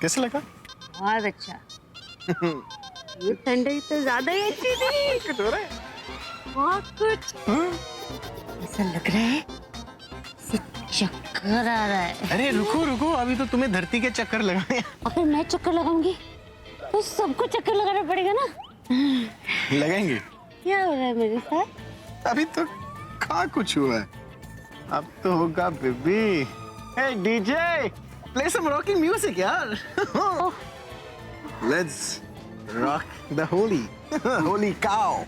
कैसे लगा? बहुत अच्छा। ये ठंडाई तो ज्यादा ही अच्छी थी। कुछ हो रहा है? बहुत कुछ। ऐसा लग रहा है जैसे चक्कर आ रहा है। अरे रुको रुको, अभी तो तुम्हें धरती के चक्कर लगाए। अगर मैं चक्कर लगाऊंगी तो सबको चक्कर लगाना पड़ेगा ना। लगाएंगे? क्या हो रहा है मेरे साथ? अभी तो कहाँ कुछ हुआ है, अब तो होगा baby. Hey DJ, play some rocking music यार। Let's rock the holy holy cow.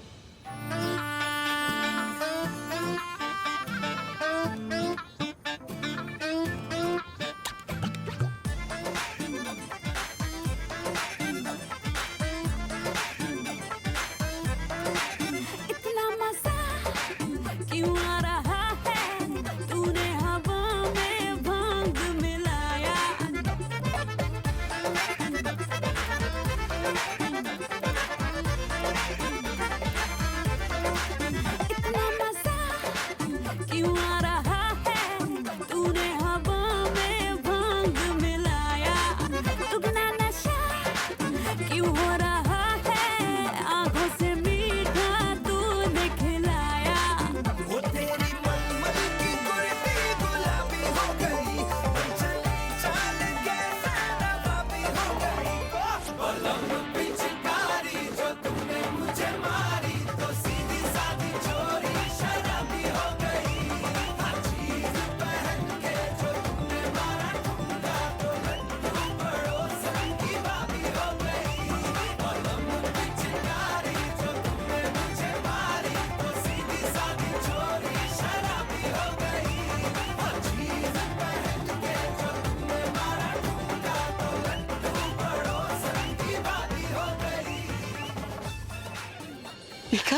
देखा,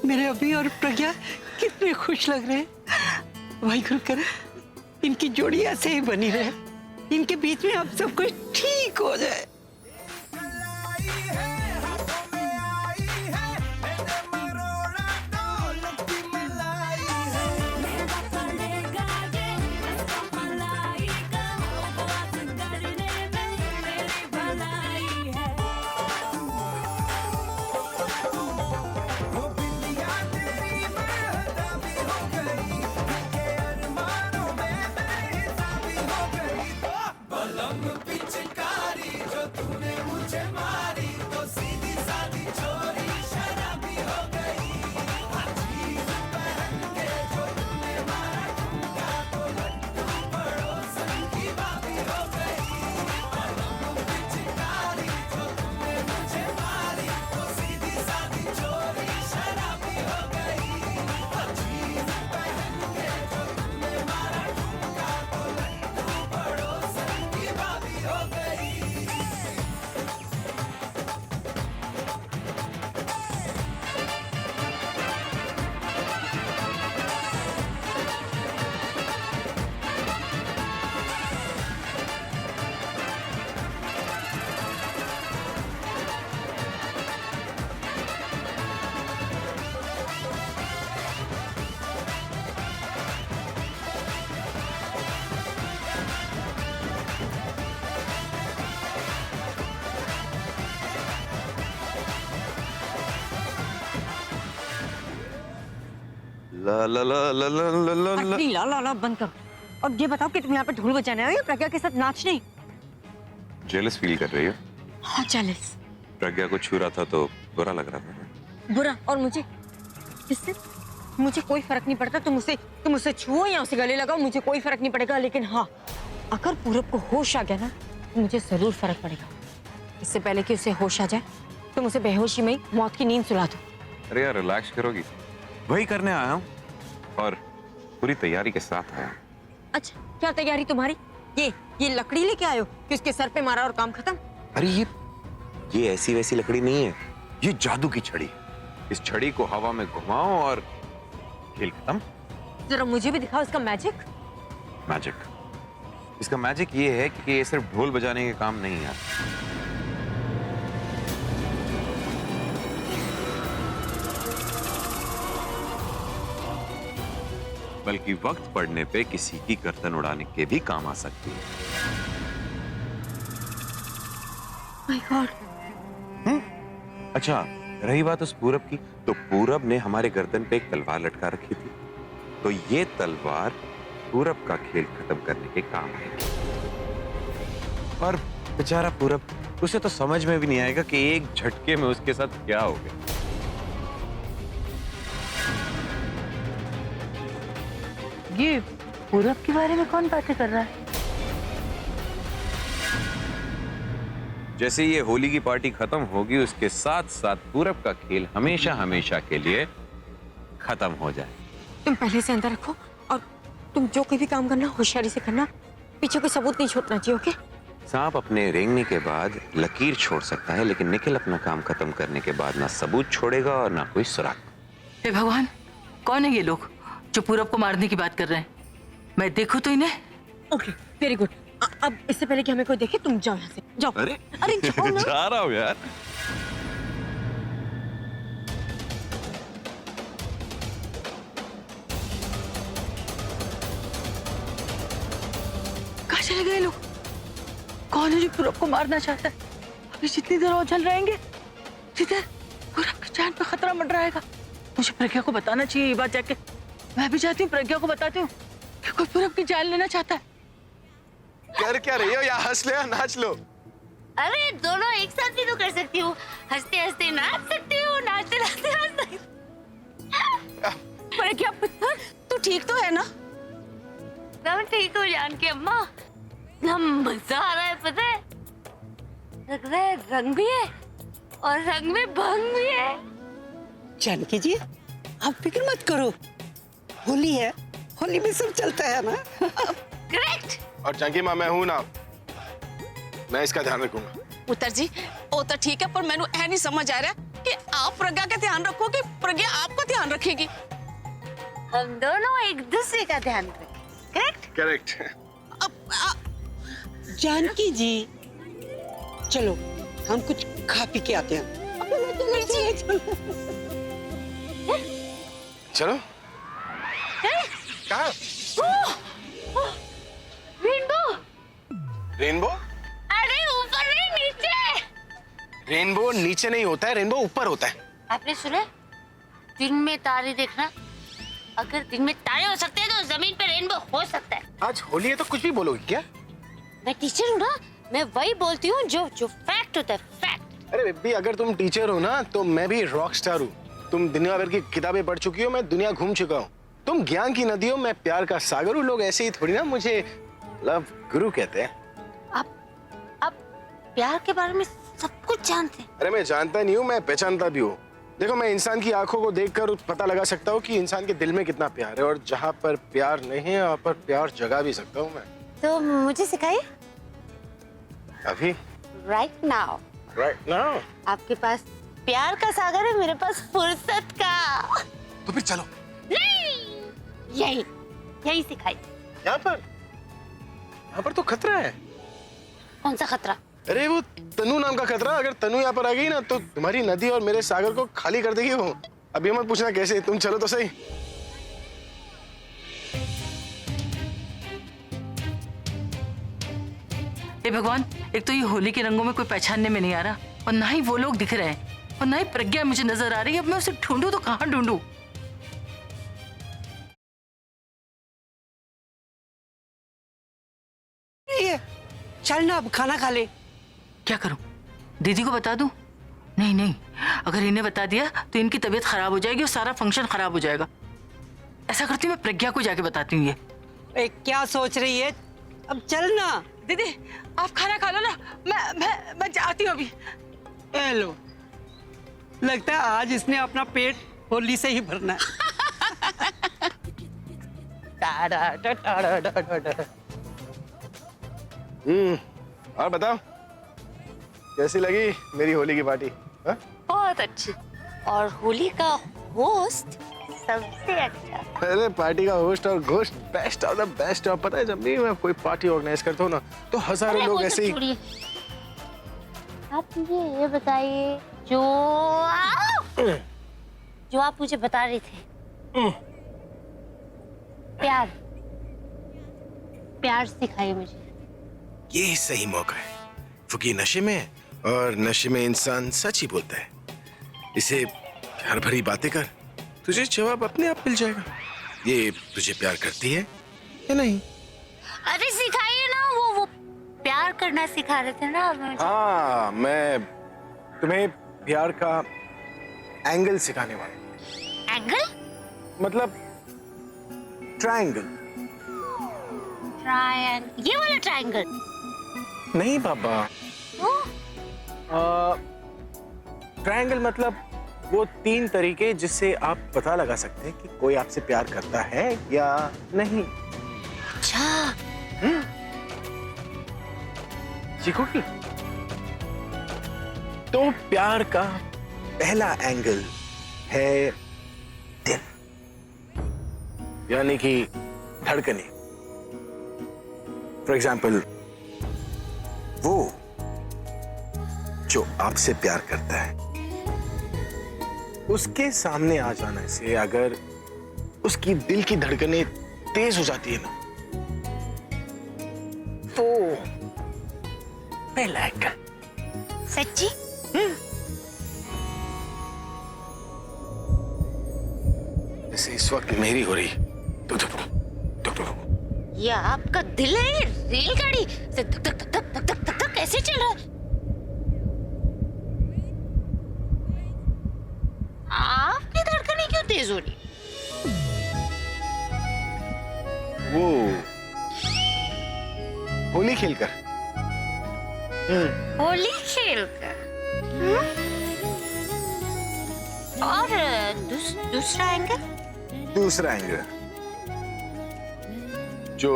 मेरे अभी और प्रज्ञा कितने खुश लग रहे हैं। वाहिगुरु करे इनकी जोड़ी ऐसे ही बनी रहे, इनके बीच में अब सब कुछ ठीक हो जाए। ला ला ला ला ला ला ला ला। ला ला ला बंद कर। और ये बताओ कि तुम यहाँ पे ढोल बजाने आए हो या प्रज्ञा के साथ नाचने? जेलस फील कर रही हो? हाँ जेलस। प्रज्ञा को छू रहा था तो बुरा लग रहा था। बुरा? और मुझे किससे? मुझे कोई फर्क नहीं पड़ता, तुम उसे छुओ या उसे गले लगाओ, मुझे कोई फर्क नहीं पड़ेगा। लेकिन हाँ, अगर पूरब को होश आ गया ना तो मुझे जरूर फर्क पड़ेगा। इससे पहले कि उसे होश आ जाए तुम उसे बेहोशी में मौत की नींद सुला दो। अरे यार रिलैक्स करोगी? वही करने आया हूँ और पूरी तैयारी के साथ आया। अच्छा, क्या तैयारी तुम्हारी? ये लकड़ी लेके आयो कि उसके सर पे मारा और काम खत्म? अरे ये ऐसी वैसी लकड़ी नहीं है, ये जादू की छड़ी। इस छड़ी को हवा में घुमाओ और खेल खत्म। जरा मुझे भी दिखाओ इसका मैजिक। मैजिक? इसका मैजिक ये है कि ये सिर्फ ढोल बजाने के काम नहीं है, बल्कि वक्त पड़ने पे किसी की गर्दन उड़ाने के भी काम आ सकती है। My God. अच्छा, रही बात उस पूरब की, तो पूरब ने हमारे गर्दन पे एक तलवार लटका रखी थी, तो ये तलवार पूरब का खेल खत्म करने के काम आएगी। और बेचारा पूरब, उसे तो समझ में भी नहीं आएगा कि एक झटके में उसके साथ क्या हो गया। ये पूरब के बारे में कौन बातें कर रहा है? जैसे ये होली की पार्टी खत्म होगी, उसके साथ साथ पूरब का खेल हमेशा हमेशा के लिए खत्म हो जाए। तुम पहले से अंदर रखो और तुम जो कोई भी काम करना होशियारी से करना, पीछे कोई सबूत नहीं छोड़ना चाहिए। ओके? सांप अपने रेंगने के बाद लकीर छोड़ सकता है, लेकिन निखिल अपना काम खत्म करने के बाद ना सबूत छोड़ेगा और ना कोई सुराग। हे भगवान, कौन है ये लोग जो पूरब को मारने की बात कर रहे हैं? मैं देखूं तो इन्हें। Okay, very good. अब इससे पहले कि हमें कोई देखे, तुम जाओ यहाँ से, जाओ। अरे जाओ ना। जा रहा हूँ यार। कहाँ चले गए लोग? कौन है जो पूरब को मारना चाहता है? अभी जितनी देर और चल रहेंगे, जितने पूरब की जान पे खतरा मंडराएगा। मुझे प्रज्ञा को बताना चाहिए ये बात जाके। मैं भी चाहती हूँ, प्रज्ञा को बताती हूँ कि कोई पूरब की जान लेना चाहता है। कर क्या रही हो? या हंस लो या नाच लो। अरे दोनों एक साथ भी तो कर सकती हूँ। हंसते हंसते नाच सकती हूँ, नाचते नाचते हंस सकती हूँ। प्रज्ञा पुत्र, तू ठीक तो है ना? मैं ठीक हूँ जानकी अम्मा। ना मजा आ रहा है, पता है? लग रहा है रंग भी है और रंग में भंग भी है। जानकी जी, आप फिक्र मत करो, होली है, होली में सब चलता है ना। करेक्ट। और जानकी माँ, मैं हूं ना, मैं इसका ध्यान रखूंगा। पुत्र जी, वो तो ठीक है, पर मैनू ऐ नहीं समझ आ रहा कि आप प्रज्ञा का ध्यान रखो कि प्रज्ञा आपका ध्यान रखेगी। हम दोनों एक दूसरे का ध्यान रखें। करेक्ट। करेक्ट। जानकी जी, चलो हम कुछ खा पी के आते हैं। चलो। कहाँ? रेनबो। रेनबो? अरे ऊपर नहीं, नीचे। रेनबो नीचे नहीं होता है, रेनबो ऊपर होता है। आपने सुना? दिन में तारे देखना। अगर दिन में तारे हो सकते हैं तो जमीन पे रेनबो हो सकता है। आज होली है तो कुछ भी बोलोगी क्या? मैं टीचर हूँ ना, मैं वही बोलती हूँ जो जो फैक्ट होता है, फैक्ट। अरे बेबी, अगर तुम टीचर हो ना तो मैं भी रॉक स्टार हूँ। तुम दुनिया भर की किताबें पढ़ चुकी हो, मैं दुनिया घूम चुका हूँ। तुम ज्ञान की नदी हो, मैं प्यार का सागर हूँ। लोग ऐसे ही थोड़ी ना मुझे लव गुरु कहते हैं। आप प्यार के बारे में सब कुछ जानते हैं। अरे मैं जानता नहीं हूँ, मैं पहचानता भी हूँ। देखो, मैं इंसान की आंखों को देखकर पता लगा सकता हूँ कि इंसान के दिल में कितना प्यार है, और जहाँ पर प्यार नहीं है वहाँ पर प्यार जगा भी सकता हूँ मैं। तो मुझे सिखाइए। अभी? Right now. Right now? आपके पास प्यार का सागर है, मेरे पास फुर्सत का। तो फिर चलो। नहीं, यही सिखाइए। यहाँ पर तो खतरा है। कौन सा खतरा? अरे वो तनु नाम का खतरा। अगर तनु यहाँ पर आ गई ना तो तुम्हारी नदी और मेरे सागर को खाली कर देगी वो। अभी मत पूछना कैसे, तुम चलो तो सही। हे भगवान, एक तो ये होली के रंगों में कोई पहचानने में नहीं आ रहा, और ना ही वो लोग दिख रहे हैं, और ना ही प्रज्ञा मुझे नजर आ रही है। अब मैं उसे ढूंढूं तो कहाँ ढूंढूं? चल ना, अब खाना खा ले। क्या करूं? दीदी को बता दूं? नहीं, अगर इन्हें बता दिया तो इनकी तबीयत खराब हो जाएगी और सारा फंक्शन खराब हो जाएगा। ऐसा करती हूँ, मैं प्रज्ञा को जाके बताती हूँ ये। क्या सोच रही है? अब चल ना। दीदी, आप खाना खा लो ना, मैं जाती हूँ अभी। लो, लगता है आज इसने अपना पेट होली से ही भरना है। और बताओ, कैसी लगी मेरी होली की पार्टी? हाँ? बहुत अच्छी। और होली का होस्ट सबसे अच्छा। अरे पार्टी का होस्ट और ghost best of the best. और पता है, जब भी मैं कोई पार्टी ऑर्गेनाइज करता हूँ ना तो हजारों अरे लोग वो सब ऐसे ही। छोड़िए। आप मुझे ये बताइए जो आप मुझे बता रहे थे, प्यार सिखाइए मुझे। ये सही मौका है, क्योंकि नशे में और नशे में इंसान सच ही बोलता है। इसे प्यार भरी बातें कर, तुझे जवाब अपने आप मिल जाएगा। ये तुझे प्यार करती है या नहीं? अरे सिखाइए ना, वो प्यार करना सिखा रहे थे ना आप मुझे। हाँ, मैं तुम्हें प्यार का एंगल सिखाने वाला हूं। एंगल? मतलब ट्रायंगल। ट्रायंगल? ये वाला ट्रायंगल? नहीं बाबा, ओ, ट्रायंगल मतलब वो 3 तरीके जिससे आप पता लगा सकते हैं कि कोई आपसे प्यार करता है या नहीं। अच्छा। सीखोगी? तो प्यार का पहला एंगल है दिल, यानी कि धड़कने। फॉर एग्जाम्पल, वो जो आपसे प्यार करता है, उसके सामने आ जाने से अगर उसकी दिल की धड़कनें तेज हो जाती है ना, तो पहला एंगल। सच्ची? जैसे इस वक्त मेरी हो रही ये आपका दिल है? रेलगाड़ी से धक धक धक धक धक धक धक कैसे चल रहा है? आपकी धड़कनें क्यों तेज हो रही? वो होली खेलकर। होली खेलकर? और दूसरा एंगल? दूसरा एंगल, जो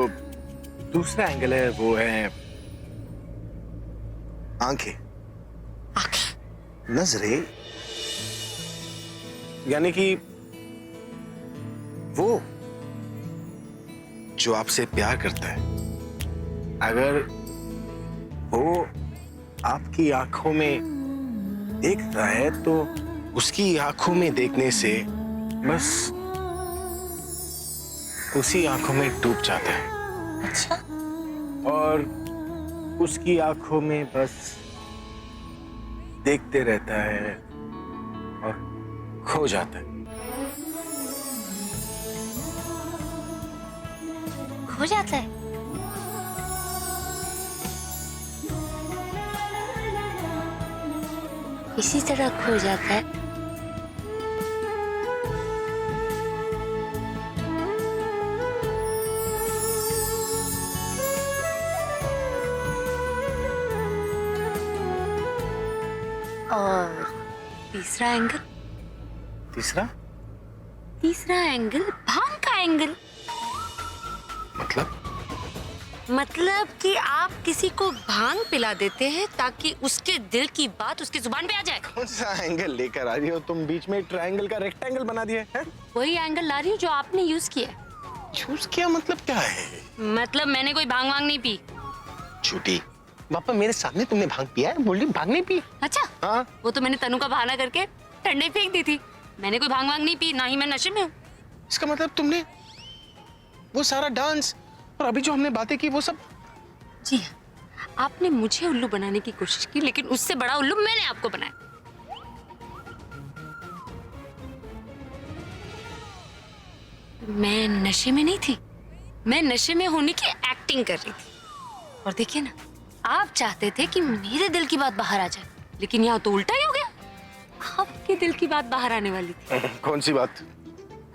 दूसरा एंगल है वो है आंखें। आंखें? नजरें, यानी कि वो जो आपसे प्यार करता है, अगर वो आपकी आंखों में देख रहा है तो उसकी आंखों में देखने से बस उसी आंखों में डूब जाता है। अच्छा। और उसकी आंखों में बस देखते रहता है और खो जाता है। खो जाता है? इसी तरह खो जाता है? और तीसरा एंगल? तीसरा एंगल भांग का एंगल। मतलब कि आप किसी को भांग पिला देते हैं ताकि उसके दिल की बात उसकी जुबान पे आ जाए। कौन सा एंगल लेकर आ रही हो तुम? बीच में ट्रायंगल का रेक्टेंगल बना दिया है? वही एंगल ला रही हूँ जो आपने यूज किया। यूज किया मतलब क्या है? मतलब मैंने कोई भांग वांग नहीं पी। झूठी। पापा मेरे सामने तुमने भांग पिया है? बोल रही भांग नहीं पी। अच्छा। हाँ। वो तो मैंने तनु का बहाना करके ठंडे फेंक दी थी। मैंने कोई भांग वांग नहीं पी, ना ही मैं नशे में हूँ। इसका मतलब तुमने वो सारा डांस और अभी जो हमने बातें की वो सब? जी हाँ, आपने मुझे उल्लू बनाने की कोशिश की, लेकिन उससे बड़ा उल्लू मैंने आपको बनाया। मैं नशे में नहीं थी, मैं नशे में होने की एक्टिंग कर रही थी। और देखिए ना, आप चाहते थे कि मेरे दिल की बात बाहर आ जाए, लेकिन यहाँ तो उल्टा ही हो गया। आपके दिल की बात बाहर आने वाली थी। कौन सी बात?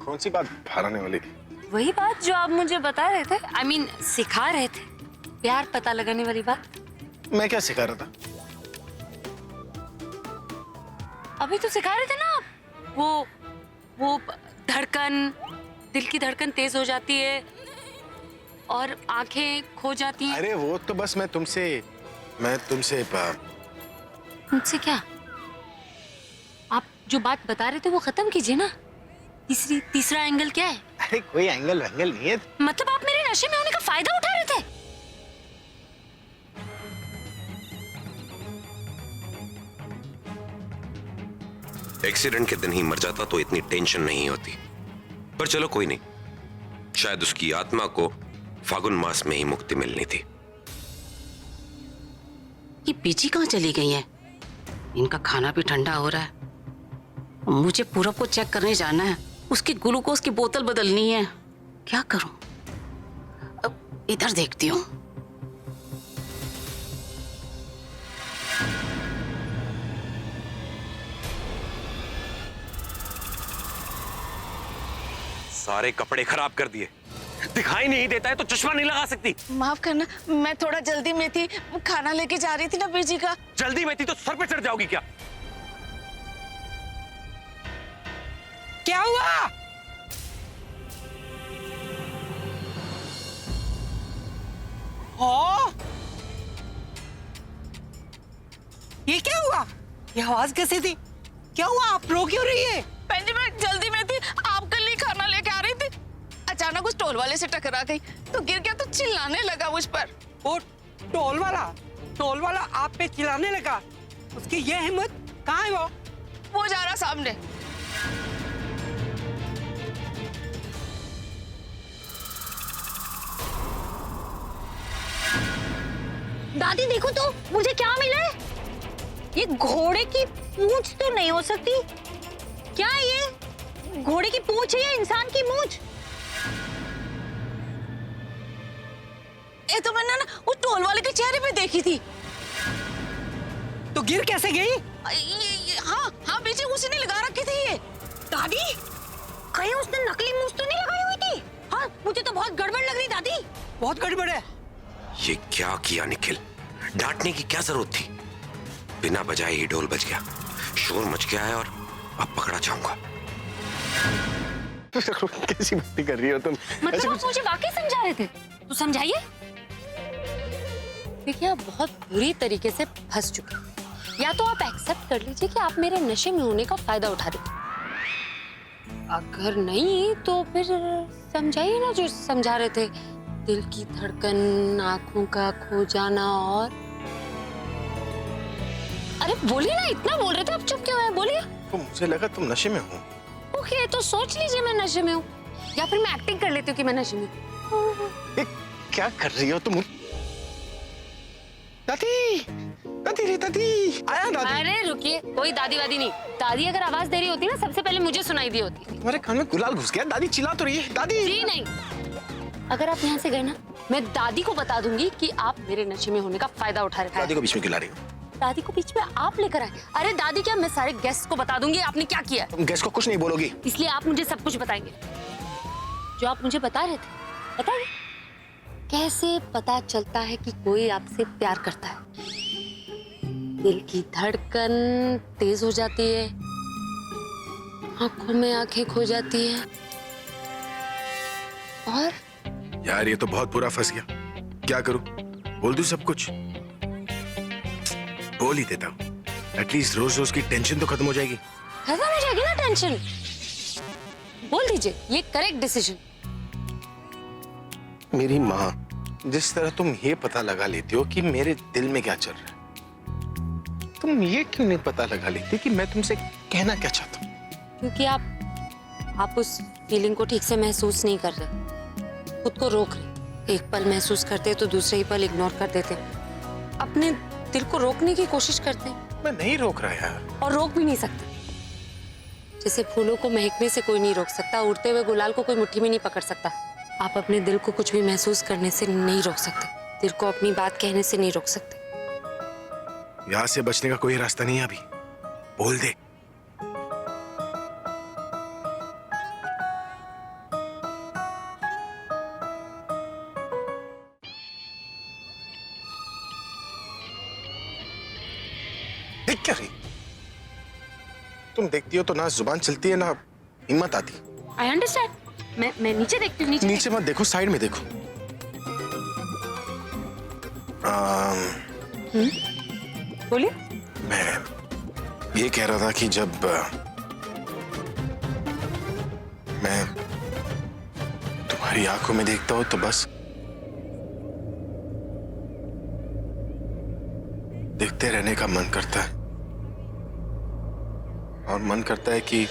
कौन सी बात बाहर आने वाली थी? वही बात जो आप मुझे बता रहे थे, I mean, सिखा रहे थे, प्यार पता लगाने वाली बात। मैं क्या सिखा रहा था? अभी तो सिखा रहे थे ना आप। वो धड़कन, दिल की धड़कन तेज हो जाती है और आंखें खो जाती हैं। अरे वो तो बस मैं तुमसे मुझसे क्या? आप जो बात बता रहे थे वो खत्म कीजिए ना। तीसरा एंगल क्या है? अरे कोई एंगल वैंगल नहीं है। मतलब आप मेरे नशे में होने का फायदा उठा रहे थे? एक्सीडेंट के दिन ही मर जाता तो इतनी टेंशन नहीं होती, पर चलो कोई नहीं, शायद उसकी आत्मा को फागुन मास में ही मुक्ति मिलनी थी। ये पीची कहाँ चली गई है? इनका खाना भी ठंडा हो रहा है। मुझे पूरब को चेक करने जाना है, उसकी ग्लूकोज की बोतल बदलनी है। क्या करूं? अब इधर देखती हूँ। सारे कपड़े खराब कर दिए, दिखाई नहीं देता है तो चश्मा नहीं लगा सकती। माफ करना, मैं थोड़ा जल्दी में थी, खाना लेके जा रही थी ना बीजी का। जल्दी में थी तो सर पे चढ़ जाओगी क्या? क्या हुआ? हाँ? ये क्या हुआ? ये आवाज कैसी थी? क्या हुआ? आप रो क्यों रही है? जी मैं जल्दी में थी, आपके लिए खाना लेके आ रही थी। अचानक उस टोल वाले से टकरा गई तो गिर गया, तो चिल्लाने लगा मुझ पर। वो टोल वाला आप पे चिल्लाने लगा? उसकी ये हिम्मत? कहाँ है वो जा रहा सामने। दादी देखो तो मुझे क्या मिला है। ये घोड़े की पूंछ तो नहीं हो सकती। क्या है ये? घोड़े की पूंछ है या इंसान की मूंछ? ये तो मैंने ना उस टोल वाले के चेहरे पे देखी थी। तो गिर कैसे गई? हाँ बीजी उसी ने लगा रखी थी ये। दादी कहीं उसने नकली मूंछ तो नहीं लगाई हुई थी? हाँ मुझे तो बहुत गड़बड़ लग रही दादी। बहुत गड़बड़ है। ये क्या किया निखिल? डांटने की क्या जरूरत थी? बिना बजाए ही ढोल बज गया, शोर मच गया है और अब पकड़ा जाऊंगा। कैसी बातें कर रही हो तुम? मतलब आप मुझे वाकई समझा रहे थे, तो समझाइए। देखिए आप बहुत बुरी तरीके से फंस चुके हैं। या तो आप एक्सेप्ट कर लीजिए कि आप मेरे नशे में होने का फायदा उठा रहे हैं। अगर नहीं तो फिर समझाइए ना जो समझा रहे थे। दिल की धड़कन, आंखों का खो जाना और अरे बोलिए ना, इतना बोल रहे थे, आप चुप क्यों हैं? बोलिए। तो मुझे लगा तुम नशे में हो। ओके तो सोच लीजिए मैं नशे में हूँ, या फिर मैं एक्टिंग कर लेती हूँ कि मैं नशे में हूँ। ये क्या कर रही हो तुम? दादी दादी रे दादी, आया दादी। अरे रुकिए, कोई दादी वादी नहीं। दादी अगर आवाज दे रही होती ना सबसे पहले मुझे सुनाई दी होती। तुम्हारे कान में गुलाल घुस गया। दादी चिल्ला तो रही है। दादी जी नहीं, अगर आप यहाँ से गए ना मैं दादी को बता दूंगी कि आप मेरे नशे में होने का फायदा उठा रहे दादी हैं। को बीच में क्यों ला रही हो? दादी को बीच में आप लेकर आए। अरे दादी क्या, मैं सारे गेस्ट को बता दूंगी आपने क्या किया। तुम गेस्ट को कुछ नहीं बोलोगी? इसलिए आप मुझे सब कुछ बताएंगे जो आप मुझे बता रहे थे। बताइए कैसे पता चलता है कि कोई आपसे प्यार करता है? दिल की धड़कन तेज हो जाती है, आंखों में आंखें खो जाती है और यार ये तो बहुत बुरा फंस गया। क्या करूं? बोल दूं सब कुछ? बोल ही देता हूं। एटलीस्ट रोज रोज की टेंशन तो खत्म हो जाएगी। खत्म हो जाएगी ना टेंशन। बोल दीजिए, ये करेक्ट डिसीजन। मेरी माँ, जिस तरह तुम ये पता लगा लेती हो कि मेरे दिल में क्या चल रहा है, तुम ये क्यों नहीं पता लगा लेती कि मैं तुमसे कहना क्या चाहता हूँ? क्योंकि आप उस फीलिंग को ठीक से महसूस नहीं कर रहे, खुद को रोक रहे। एक पल महसूस करते तो दूसरे ही पल इग्नोर कर देते, अपने दिल को रोकने की कोशिश करते। मैं नहीं रोक रहा यार। और रोक भी नहीं सकते। जैसे फूलों को महकने से कोई नहीं रोक सकता, उड़ते हुए गुलाल को कोई मुट्ठी में नहीं पकड़ सकता। आप अपने दिल को कुछ भी महसूस करने से नहीं रोक सकते, दिल को अपनी बात कहने से नहीं रोक सकते। यहाँ से बचने का कोई रास्ता नहीं है अभी। बोल दे। देख क्या रही? तुम देखती हो तो ना जुबान चलती है ना हिम्मत आती। I understand. मैं नीचे देखती हूँ। नीचे मत देखो, साइड में देखो। बोलिए। मैं ये कह रहा था कि जब मैं तुम्हारी आंखों में देखता हूं तो बस देखते रहने का मन करता है। और मन करता है कि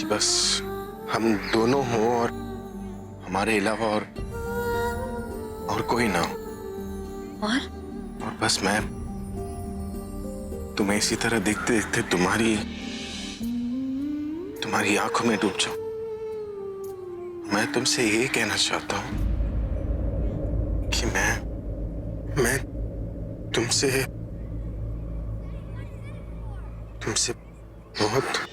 बस हम दोनों हों और हमारे अलावा और कोई ना हो। और बस मैं तुम्हें इसी तरह देखते देखते तुम्हारी आंखों में डूब जाऊं। मैं तुमसे ये कहना चाहता हूं कि मैं तुमसे बहुत